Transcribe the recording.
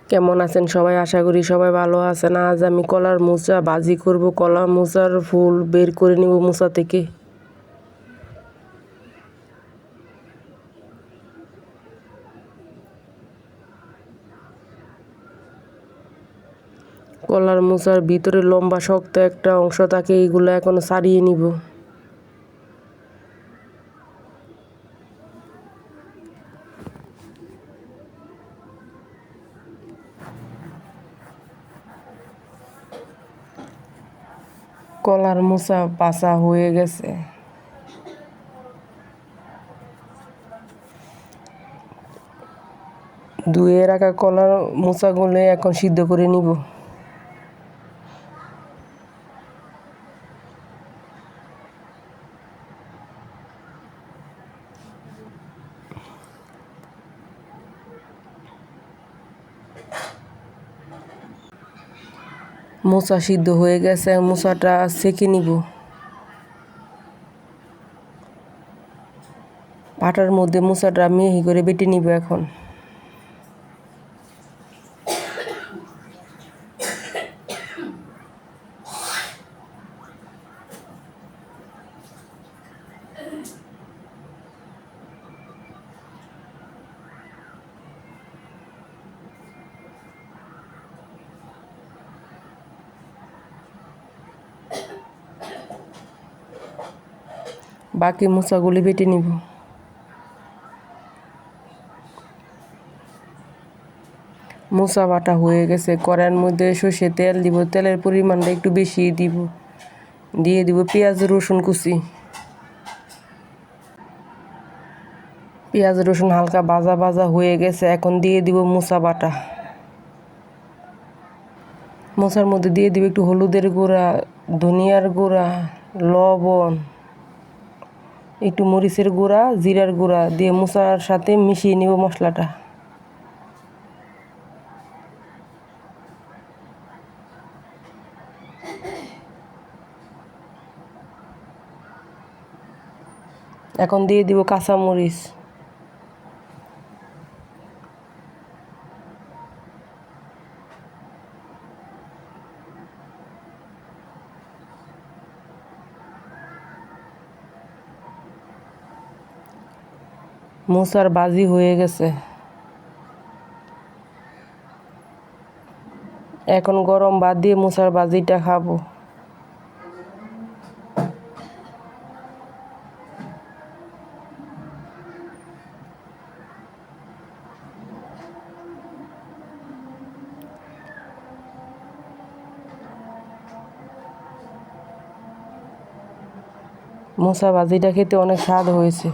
কেমন আছেন সবাই? আশা করি সবাই ভালো আছেন। আজ আমি কলার মোচা ভাজি করব। কলা মোচার ফুল বের করে নিব মোচা থেকে। কলার মোচার ভিতরে লম্বা শক্ত একটা অংশ থাকে, এইগুলো এখন ছাড়িয়ে নিব। কলার মোচা বাছা হয়ে গেছে। ধুয়ে রাখা কলার মোচাগুলো এখন সিদ্ধ করে নিব। মোচা সিদ্ধ হয়ে গেছে, মোচাটা ছেঁকে নিব। পাটার মধ্যে মোচাটা মিহি করে বেটে নিব এখন। বাকি মোচাগুলি বেটে নিব। মোচা বাটা হয়ে গেছে। কড়াইয়ের মধ্যে সর্ষে তেল দিব। তেলের পরিমাণটা একটু বেশি দিব। দিয়ে দিব পেঁয়াজ রসুন কুচি। পেঁয়াজ রসুন হালকা ভাজা ভাজা হয়ে গেছে, এখন দিয়ে দিব মোচা বাটা। মোচার মধ্যে দিয়ে দিব একটু হলুদের গুঁড়া, ধনিয়ার গুঁড়া, লবণ, একটু মরিচের গুঁড়া, জিরার গুঁড়া দিয়ে মোচার সাথে মিশিয়ে নিব মশলাটা। এখন দিয়ে দিব কাঁচামরিচ। মোচার ভাজি হয়ে গেছে। এখন গরম ভাত দিয়ে মোচার ভাজিটা খাবো। মোচা ভাজিটা খেতে অনেক স্বাদ হয়েছে।